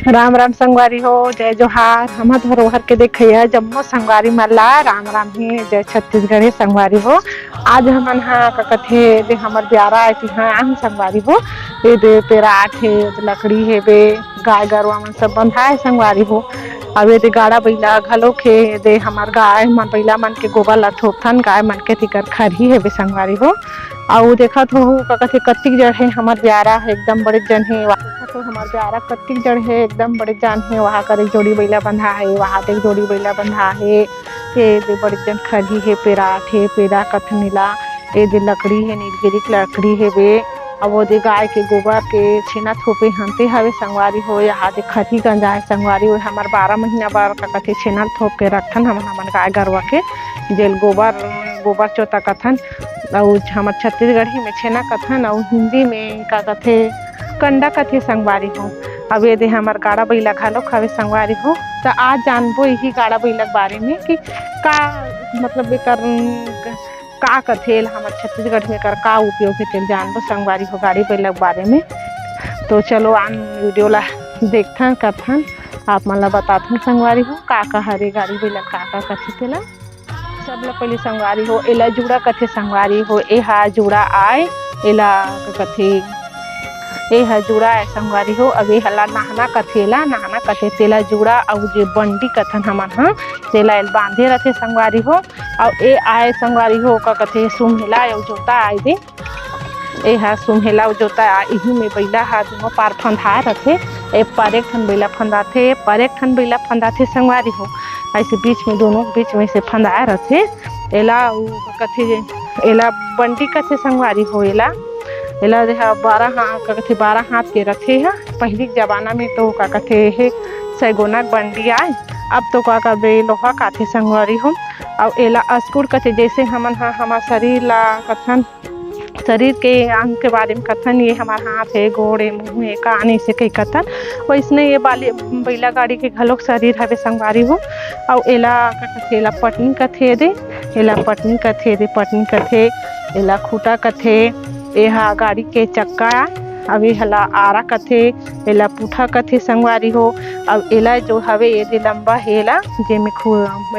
राम राम संगवारी हो, जय जोहार। हम धरोहर के देखिए जम्मो संगवारी मल्ला राम राम ही जय छत्तीसगढ़ी संगवारी हो। आज हमन हाँ का कथे दे हमर प्यारा है हाँ हम संगवारी हो। ये दे पेराठ है लकड़ी है बे गाय गरवा मन सब बंधाए संगवारी हो। अब ये दे गाड़ा बैला घलोक है दे हमार गाय मन बैला मन के गोबर ला थोपथन गाय मन के तिकर खरही है बे संगवारी हो। और देखत हो का कथे कत्तिक जड़ है हमर प्यारा एकदम बड़े जन है। तो हमारे प्यारा कत्तिक जड़ है एकदम बड़े जान है। वहाँ कर एक जोड़ी बैला बंधा है, वहाँ एक जोड़ी बैला बंधा है। ये दे बड़े जन खरी है पेराठ है पेड़ा कथनीला। ये दे लकड़ी है नीलगिरी की लकड़ी है बे। अब वो दे गाय के गोबर के छेना थोपे हंते हवे संगवारी हो। यहाँ दे खरी गंजाए संगवारी हो। हमार 12 महीना बार का कथे छेना थोप के रखन हमन गाय गरवा के जेल गोबर चोता कथन। और हमार छत्तीसगढ़ी में छेना कथन और हिंदी में का कथे कंडा कथे संगवारी हो। अब ये दे हमार गाड़ा बैला घलोक हवे संगवारी हो। तो आज जानबो यही गाड़ा बैला के बारे में कि का मतलब एकर का कथेल हमार छत्तीसगढ़ में कर का उपयोग है तेल जानबो संगवारी हो गाड़ी बैला के बारे में। तो चलो आन वीडियो ला देखथन करथन आप मन ला बताथन संगवारी हो का हरे गाड़ी बैला का कथे तेला। सब ला पहले संगवारी हो एला जुड़ा कथे संगवारी हो। ए हा जुड़ा आए एला कथे ए हा जुड़ा है संगवारी हो। अब ये हला नहना कथेला नहना कथे तेला जुड़ा और जे बंडी कथन हमन हाँ तेला एल बांधे रथे संगवारी हो। और ए आए संगवारी हो का कथे सुमहेला और जोता आए दे। ए हा सुमहेला और जोता यही में बैला हा दोनों पार फंदाए रथे। ए पर एक ठन बैला फंदाथे पर एक ठन बैला फंदाथे संगवारी हो। ऐसे बीच में दोनों बीच में से फंदाए रथे। एला कथे एला बंडी कथे संगवारी हो। एला 12 हाथ के रथे है। पहली जमाना में तो का कथे है सैगोना बंडी आए। अब तो का कबे लोहा काथे संगवारी हो। और एला अस्कुर कथे जैसे हमन हाँ हमार शरीर ला कथन शरीर के अंग के बारे में कथन ये हमार हाथ है गोड़ है मुँह है कान से कई कथन वैसने ये बैला गाड़ी के घलोक शरीर हवे संगवारी हो। और एला कथे एला पटनी कथे दे एला पटनी कथे दे पटनी कथे एला खूटा कथे। एहा गाड़ी के चक्का अब ये हला आरा कथे एला पुठा कथे संगवारी हो। अब एला जो हवे ये दे लंबा हेला जेमे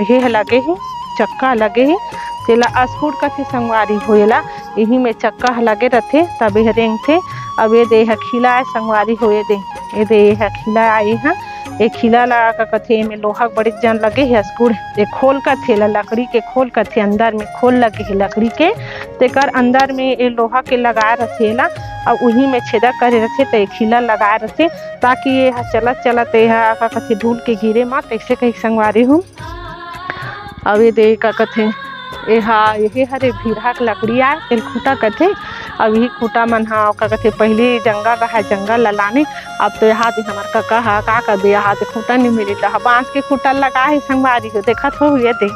हे लगे है चक्का लगे है तेला अस्कुर कथे संगवारी हो। एला यही में चक्का लगे रथे तब ये रेंग थे। अब ये दे खिला संगवारी हो। ये दे खिला आई है। ये खिला ला का कथे में लोहा बड़े जन लगे है अस्कुर ये खोल कथे ला लकड़ी के खोल कथे अंदर में खोल लगे है लकड़ी के तेकर अंदर में ये लोहा के लगाए रथे ला। और वही में छेदा करे रथे तो खिला लगाए रथे ताकि ये चलत चलत ये का कथे धूल के गिरे मत ऐसे कहीं संगवारी हो। अब ये दे का कथे ये हरे भीरहा के लकड़ी आए तेल खूटा कथे। अब यही खूटा मन हा का कथे पहले जंगल रहा जंगल लाने। अब तो यहाँ दे हमार काका हा का कर दे यहाँ दे खूटा नहीं मिली तो बांस के खूटा लगा है संगवारी हो देखत हो ये दे।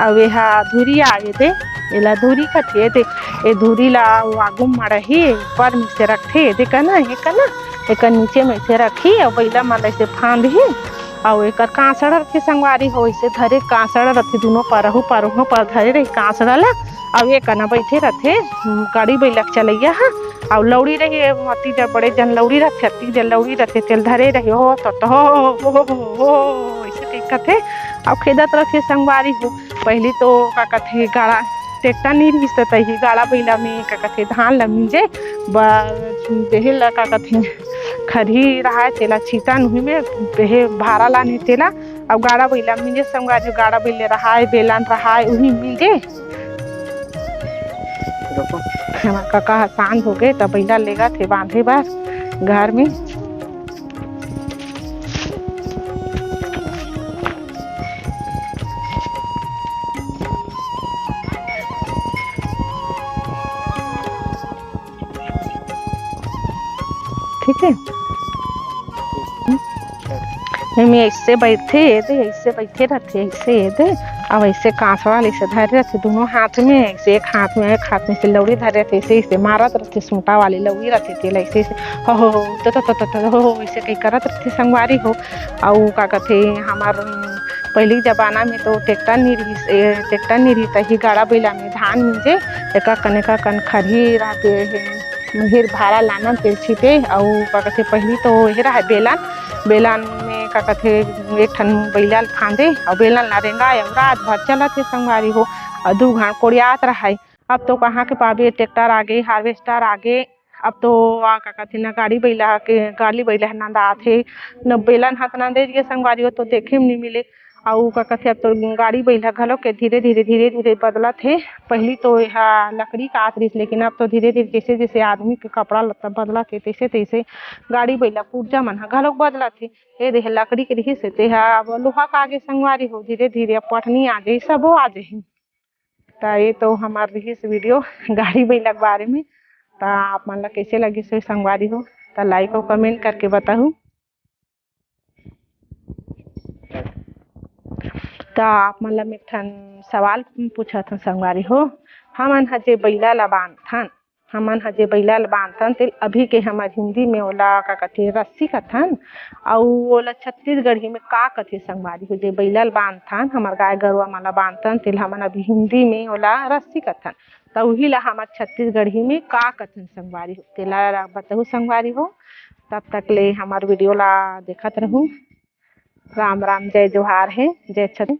अब यहाँ धुरी आए दे एला धुरी कथे दे ये धुरी ला आगू में रही ऊपर में से रखे दे कना एक नीचे में से रखी और बैला मन ऐसे फांद ही और एक कांसड़ा रखे संगवारी हो। ऐसे धरे कांसड़ा रखे दोनों परहू पर धरे रही कांसड़ा ला। अब ये कना बैठे रथे गाड़ी बैला चलैया हा। और लौड़ी रही अति जब बड़े जन लौड़ी रथे अति जन लौड़ी रथे तेल धरे रही हो ऐसे कही कथे और खेदत रथे संगवारी हो। पहले तो का कथे गाड़ा टेक्टा नहीं रिश्ता ही गाड़ा बैला में का कथे धान ला मिंजे देहे ला का कथे खरी रहा तेला छीटा नुही में बेहे भारा लाने तेला। अब गाड़ा बैला मिंजे संगवारी गाड़ा बैले रहा बेलान रहा वही मिल हमार काका शांत हो गए तब बैला लेगा थे बांधे बार घर में। ठीक है एमे ऐसे बैठे दे, ऐसे बैठे रहते, ऐसे दे। अब ऐसे कांच वाले से धरे रहते दोनों हाथ में, ऐसे एक हाथ में से लौड़ी धरे रहते, ऐसे ऐसे मारत रहते, सूटा वाली लौड़ी रहते तेल ऐसे ऐसे हो हो ऐसे कहीं करत रहते संगवारी हो। और का कहते हमार पहली जमाना में तो टेक्टर नहीं रही तही गाड़ा बैला में धान मिंजे एक कन खरही रहते हिर भाड़ा लाना तेल छीटे। और का कहते पहली तो ये रहा बेलन में का कहते एक ठन बैला फांदे और बेलन ला रेंगा और रात भर चलत है संगवारी हो और 2 घंटा कोड़ियात रहा। अब तो कहाँ के पाबे ट्रैक्टर आगे हार्वेस्टर आगे। अब तो का कहते न गाड़ी बैला नंदात है न बेलन हाथ नंदे के संगवारी हो तो देखे में नहीं मिले। और का कहते अब तो गाड़ी बैला घलो के धीरे धीरे बदलत है। पहली तो यह लकड़ी का आत रही लेकिन अब तो धीरे धीरे जैसे जैसे आदमी के कपड़ा लत्ता बदलत है तैसे तैसे गाड़ी बैला पुर्जा मन घलो बदलत है। ये देह लकड़ी के रही से ते अब लोहा का आगे संगवारी हो धीरे धीरे अब पटनी आ जाए सबो आ जाए। तो ये तो हमार रही वीडियो गाड़ी बैला के बारे में। तो आप मन ला कैसे लगी से संगवारी हो तो लाइक और कमेंट करके बताऊँ। तो आप मन ला एक ठन सवाल पूछत हन संगवारी हो। हमन ह जे बैला ला बांधथन ते अभी के हमार हिंदी में ओला का कथे रस्सी कथन और ओला छत्तीसगढ़ी में का कथे संगवारी हो। जे बैला ला बांधथन हमार गाय गरुवा मन ला बांधथन तेल हमन अभी हिंदी में ओला रस्सी कथन। तो वही ला हमार छत्तीसगढ़ी में का कथन संगवारी हो तेला बताहू संगवारी हो। तब तक ले हमार वीडियो ला देखत रहूं। राम राम जय जोहार है जय छत्तीस।